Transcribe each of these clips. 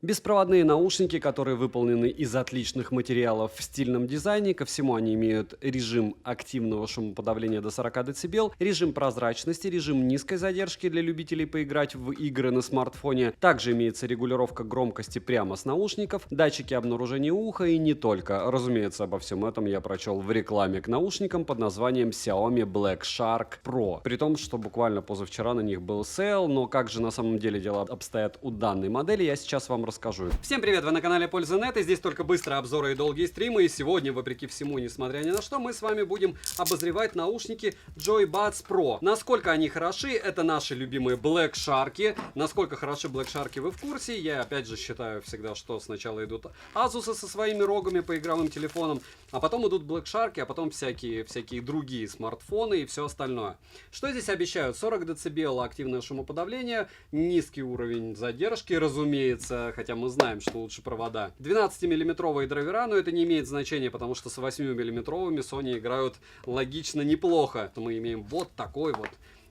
Беспроводные наушники, которые выполнены из отличных материалов в стильном дизайне. Ко всему они имеют режим активного шумоподавления до 40 дБ, режим прозрачности, режим низкой задержки для любителей поиграть в игры на смартфоне. Также имеется регулировка громкости прямо с наушников, датчики обнаружения уха и не только. Разумеется, обо всем этом я прочел в рекламе к наушникам под названием Xiaomi Black Shark Pro. При том, что буквально позавчера на них был сейл, но как же на самом деле дела обстоят у данной модели, я сейчас вам расскажу. Всем привет, вы на канале Польза.нет, и здесь только быстрые обзоры и долгие стримы, и сегодня, вопреки всему, несмотря ни на что, мы с вами будем обозревать наушники Joybuds Pro. Насколько они хороши, это наши любимые Black Shark. Насколько хороши Black Shark, вы в курсе. Я опять же считаю всегда, что сначала идут Asus со своими рогами по игровым телефонам, а потом идут Black Shark, а потом всякие другие смартфоны и все остальное. Что здесь обещают? 40 дБ активное шумоподавление, низкий уровень задержки, разумеется, хотя мы знаем, что лучше провода. 12-миллиметровые драйвера, но это не имеет значения, потому что с 8-миллиметровыми Sony играют логично неплохо. То мы имеем вот такой вот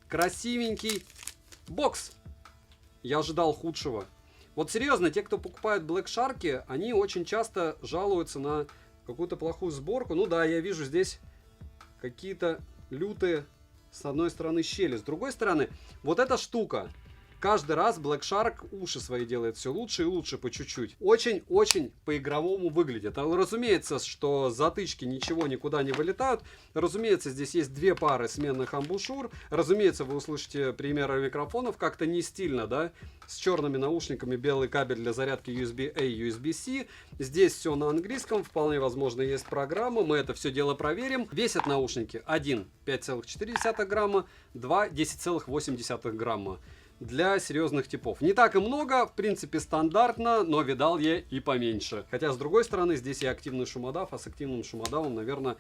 красивенький бокс. Я ожидал худшего. Вот серьезно, те, кто покупает Black Shark, они очень часто жалуются на какую-то плохую сборку. Ну да, я вижу здесь какие-то лютые, с одной стороны, щели. С другой стороны, вот эта штука. Каждый раз Black Shark уши свои делает все лучше и лучше по чуть-чуть. Очень-очень по-игровому выглядит. Разумеется, что затычки ничего никуда не вылетают. Разумеется, здесь есть две пары сменных амбушюр. Разумеется, вы услышите примеры микрофонов. Как-то не стильно, да? С черными наушниками, белый кабель для зарядки USB-A и USB-C. Здесь все на английском. Вполне возможно, есть программа. Мы это все дело проверим. Весят наушники. Один 5,4 грамма, два 10,8 грамма. Для серьезных типов. Не так и много, в принципе стандартно, но видал я и поменьше. Хотя с другой стороны здесь и активный шумодав, а с активным шумодавом, наверное,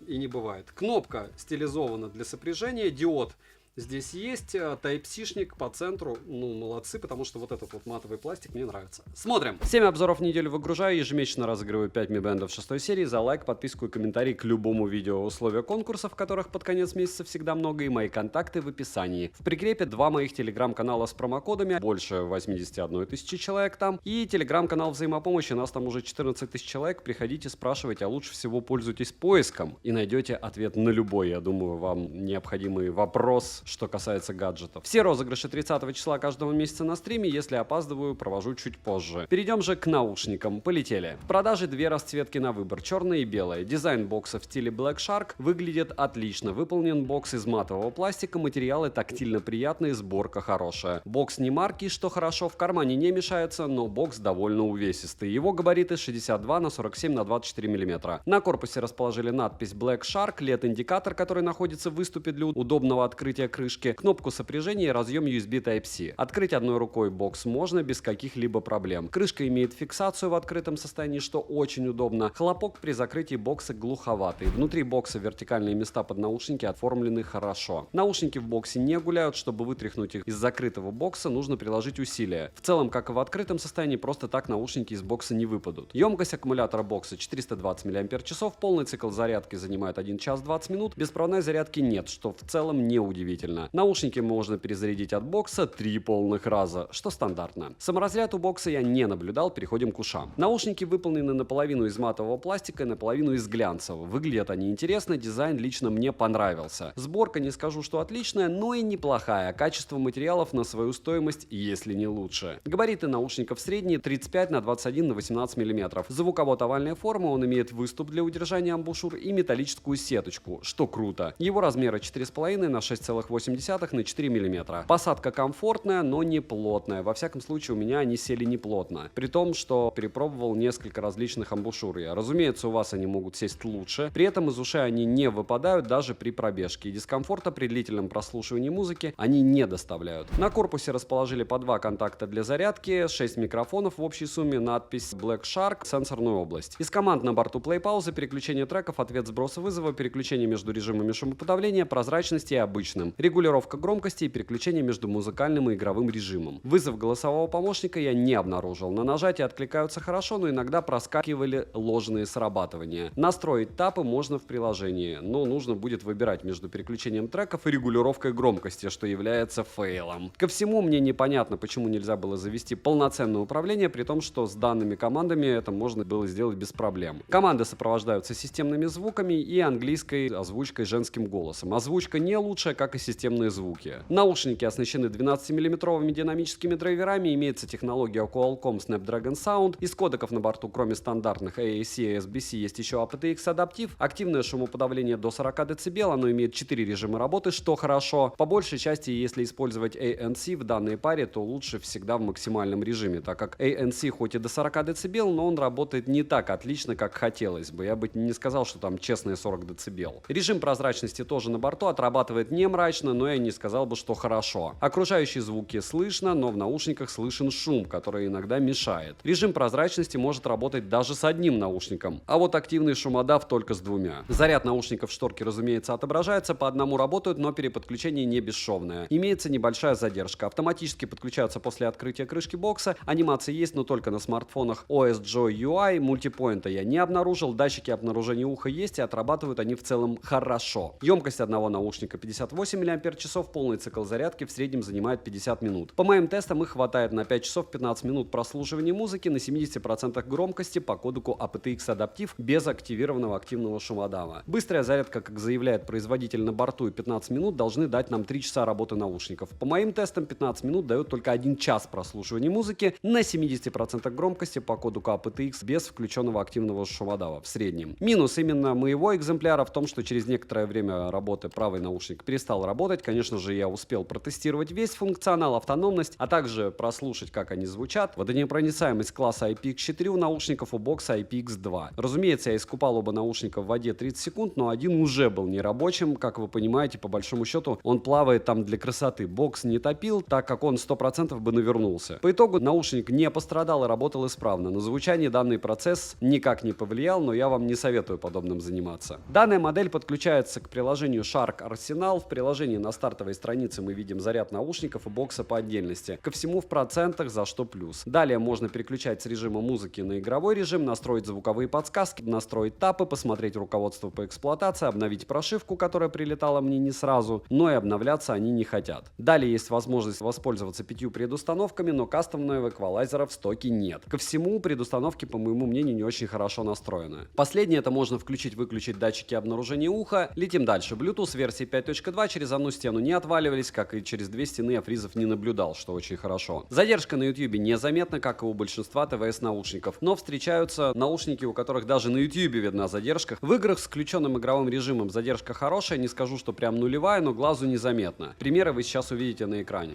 и не бывает. Кнопка стилизована для сопряжения, диод здесь есть, Type-C-шник по центру, ну молодцы, потому что вот этот вот матовый пластик мне нравится. Смотрим. 7 обзоров в неделю выгружаю, ежемесячно разыгрываю 5 Mi Band 6 серии. За лайк, подписку и комментарий к любому видео. Условия конкурсов, которых под конец месяца всегда много, и мои контакты в описании. В прикрепе два моих телеграм-канала с промокодами, больше 81 тысячи человек там, и телеграм-канал взаимопомощи, нас там уже 14 тысяч человек. Приходите, спрашивайте, а лучше всего пользуйтесь поиском и найдете ответ на любой, я думаю, вам необходимый вопрос, что касается гаджетов. Все розыгрыши 30 числа каждого месяца на стриме, если опаздываю, провожу чуть позже. Перейдем же к наушникам. Полетели. В продаже две расцветки на выбор, черная и белая. Дизайн бокса в стиле Black Shark выглядит отлично. Выполнен бокс из матового пластика, материалы тактильно приятные, сборка хорошая. Бокс не марки, что хорошо, в кармане не мешается, но бокс довольно увесистый. Его габариты 62 на 47 на 24 мм. На корпусе расположили надпись Black Shark, LED-индикатор, который находится в выступе для удобного открытия крышки, кнопку сопряжения и разъем USB Type-C. Открыть одной рукой бокс можно без каких-либо проблем. Крышка имеет фиксацию в открытом состоянии, что очень удобно. Хлопок при закрытии бокса глуховатый. Внутри бокса вертикальные места под наушники оформлены хорошо. Наушники в боксе не гуляют, чтобы вытряхнуть их из закрытого бокса, нужно приложить усилия. В целом, как и в открытом состоянии, просто так наушники из бокса не выпадут. Емкость аккумулятора бокса 420 мАч, полный цикл зарядки занимает 1 час 20 минут, беспроводной зарядки нет, что в целом неудивительно. Наушники можно перезарядить от бокса 3 полных раза, что стандартно. Саморазряд у бокса я не наблюдал, переходим к ушам. Наушники выполнены наполовину из матового пластика и наполовину из глянцевого. Выглядят они интересно, дизайн лично мне понравился. Сборка не скажу, что отличная, но и неплохая. Качество материалов на свою стоимость, если не лучше. Габариты наушников средние 35 на 21 на 18 мм. Звуково-овальная форма, он имеет выступ для удержания амбушюр и металлическую сеточку, что круто. Его размеры 4,5 на 6,8 на 4 мм. Посадка комфортная, но не плотная. Во всяком случае, у меня они сели не плотно. При том, что перепробовал несколько различных амбушюр. Разумеется, у вас они могут сесть лучше. При этом из ушей они не выпадают даже при пробежке. И дискомфорта при длительном прослушивании музыки они не доставляют. На корпусе расположили по два контакта для зарядки, 6 микрофонов в общей сумме, надпись Black Shark, сенсорную область. Из команд на борту плей-паузы, переключение треков, ответ сброса вызова, переключение между режимами шумоподавления, прозрачности и обычным. регулировка громкости и переключение между музыкальным и игровым режимом. Вызов голосового помощника я не обнаружил. На нажатие откликаются хорошо, но иногда проскакивали ложные срабатывания. Настроить тапы можно в приложении, но нужно будет выбирать между переключением треков и регулировкой громкости, что является фейлом. Ко всему, мне непонятно, почему нельзя было завести полноценное управление, при том, что с данными командами это можно было сделать без проблем. Команды сопровождаются системными звуками и английской озвучкой женским голосом. Озвучка не лучшая, как и системные звуки. Наушники оснащены 12-мм динамическими драйверами, имеется технология Qualcomm Snapdragon Sound. Из кодеков на борту, кроме стандартных AAC и SBC, есть еще aptX адаптив. Активное шумоподавление до 40 дБ, оно имеет 4 режима работы, что хорошо. По большей части, если использовать ANC в данной паре, то лучше всегда в максимальном режиме, так как ANC хоть и до 40 дБ, но он работает не так отлично, как хотелось бы. Я бы не сказал, что там честные 40 дБ. Режим прозрачности тоже на борту отрабатывает не мрачно, но я не сказал бы, что хорошо. Окружающие звуки слышно, но в наушниках слышен шум, который иногда мешает. Режим прозрачности может работать даже с одним наушником, а вот активный шумодав только с двумя. Заряд наушников в шторке, разумеется, отображается, по одному работают, но переподключение не бесшовное. Имеется небольшая задержка. Автоматически подключаются после открытия крышки бокса. Анимация есть, но только на смартфонах OS Joy UI. Мультипоинта я не обнаружил. Датчики обнаружения уха есть, и отрабатывают они в целом хорошо. Емкость одного наушника 58 мАч, полный цикл зарядки в среднем занимает 50 минут. По моим тестам их хватает на 5 часов 15 минут прослушивания музыки на 70% громкости по кодеку aptX адаптив без активированного активного шумодава. Быстрая зарядка, как заявляет производитель на борту, и 15 минут должны дать нам 3 часа работы наушников. По моим тестам 15 минут дает только 1 час прослушивания музыки на 70% громкости по кодеку aptX без включенного активного шумодава в среднем. Минус именно моего экземпляра в том, что через некоторое время работы правый наушник перестал работать. Конечно же, я успел протестировать весь функционал, автономность, а также прослушать, как они звучат. Водонепроницаемость класса IPX4 у наушников у бокса IPX2. Разумеется, я искупал оба наушника в воде 30 секунд, но один уже был нерабочим. Как вы понимаете, по большому счету, он плавает там для красоты. Бокс не топил, так как он 100% бы навернулся. По итогу наушник не пострадал и работал исправно. На звучание данный процесс никак не повлиял, но я вам не советую подобным заниматься. Данная модель подключается к приложению Shark Arsenal. В приложении на стартовой странице мы видим заряд наушников и бокса по отдельности. Ко всему в процентах, за что плюс. Далее можно переключать с режима музыки на игровой режим, настроить звуковые подсказки, настроить тапы, посмотреть руководство по эксплуатации, обновить прошивку, которая прилетала мне не сразу, но и обновляться они не хотят. Далее есть возможность воспользоваться 5 предустановками, но кастомного эквалайзера в стоке нет. Ко всему, предустановки, по моему мнению, не очень хорошо настроены. Последнее — это можно включить-выключить датчики обнаружения уха. Летим дальше. Bluetooth версии 5.2 через одну стену не отваливались, как и через две стены я фризов не наблюдал, что очень хорошо. Задержка на YouTube незаметна, как и у большинства ТВС наушников, но встречаются наушники, у которых даже на YouTube видна задержка. В играх с включенным игровым режимом задержка хорошая, не скажу, что прям нулевая, но глазу незаметно. Примеры вы сейчас увидите на экране.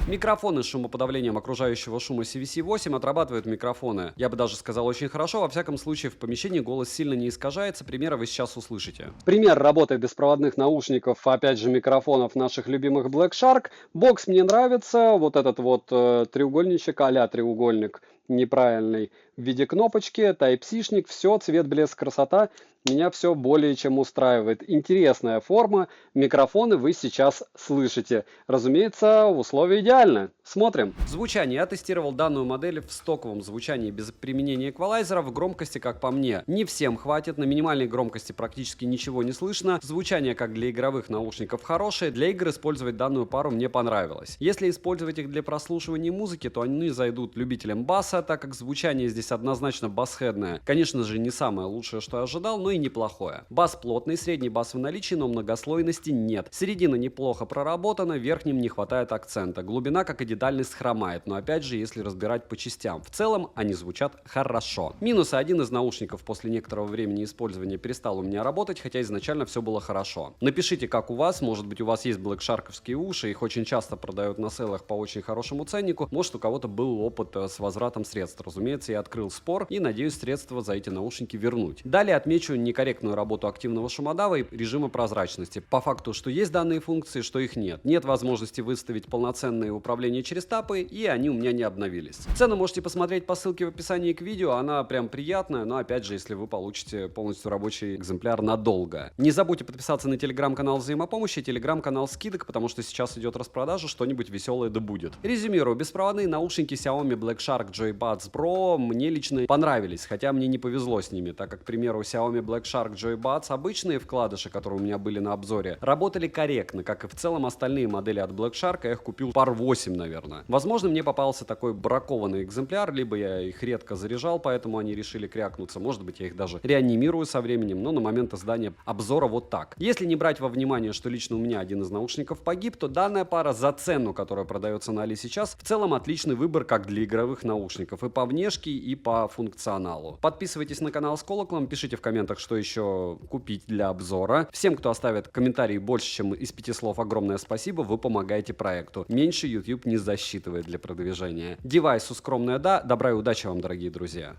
Микрофоны с шумоподавлением окружающего шума CVC-8 отрабатывают микрофоны. Я бы даже сказал, очень хорошо. Во всяком случае, в помещении голос сильно не искажается. Примеры вы сейчас услышите. Пример работы беспроводных наушников, опять же, микрофонов наших любимых Black Shark. Бокс мне нравится. Вот этот вот треугольничек, а-ля треугольник неправильный в виде кнопочки, Type-C-шник, все, цвет, блеск, красота. Меня все более чем устраивает. Интересная форма. Микрофоны вы сейчас слышите. Разумеется, условия идеальны. Смотрим. Звучание. Я тестировал данную модель в стоковом звучании без применения эквалайзера. В громкости, как по мне, не всем хватит. На минимальной громкости практически ничего не слышно. Звучание, как для игровых наушников, хорошее. Для игр использовать данную пару мне понравилось. Если использовать их для прослушивания музыки, то они зайдут любителям баса, так как звучание здесь однозначно басхедное. Конечно же, не самое лучшее, что я ожидал, но и неплохое. Бас плотный, средний бас в наличии, но многослойности нет. Середина неплохо проработана, верхним не хватает акцента. Глубина, как и детальность, хромает, но опять же, если разбирать по частям. В целом, они звучат хорошо. Минусы: один из наушников после некоторого времени использования перестал у меня работать, хотя изначально все было хорошо. Напишите, как у вас, может быть, у вас есть блэкшарковские уши, их очень часто продают на селлах по очень хорошему ценнику, может, у кого-то был опыт с возвратом средств. Разумеется, я открыл спор и надеюсь средства за эти наушники вернуть. Далее отмечу некорректную работу активного шумодава и режима прозрачности. По факту, что есть данные функции, что их нет. Нет возможности выставить полноценное управление через тапы, и они у меня не обновились. Цену можете посмотреть по ссылке в описании к видео, она прям приятная, но опять же, если вы получите полностью рабочий экземпляр надолго. Не забудьте подписаться на телеграм-канал взаимопомощи, телеграм-канал скидок, потому что сейчас идет распродажа, что-нибудь веселое да будет. Резюмирую, беспроводные наушники Xiaomi Black Shark Joy Buds Pro мне лично понравились, хотя мне не повезло с ними, так как, к примеру, Xiaomi Black Shark Joy Buds, обычные вкладыши, которые у меня были на обзоре, работали корректно, как и в целом остальные модели от Black Shark, я их купил пар 8, наверное. Возможно, мне попался такой бракованный экземпляр, либо я их редко заряжал, поэтому они решили крякнуться, может быть, я их даже реанимирую со временем, но на момент издания обзора вот так. Если не брать во внимание, что лично у меня один из наушников погиб, то данная пара за цену, которая продается на Али сейчас, в целом отличный выбор как для игровых наушников, и по внешке, и по функционалу. Подписывайтесь на канал с колоколом, пишите в комментах, что еще купить для обзора. Всем, кто оставит комментарий больше, чем из 5 слов, огромное спасибо, вы помогаете проекту. Меньше YouTube не засчитывает для продвижения. Девайсу скромное да, добра и удачи вам, дорогие друзья.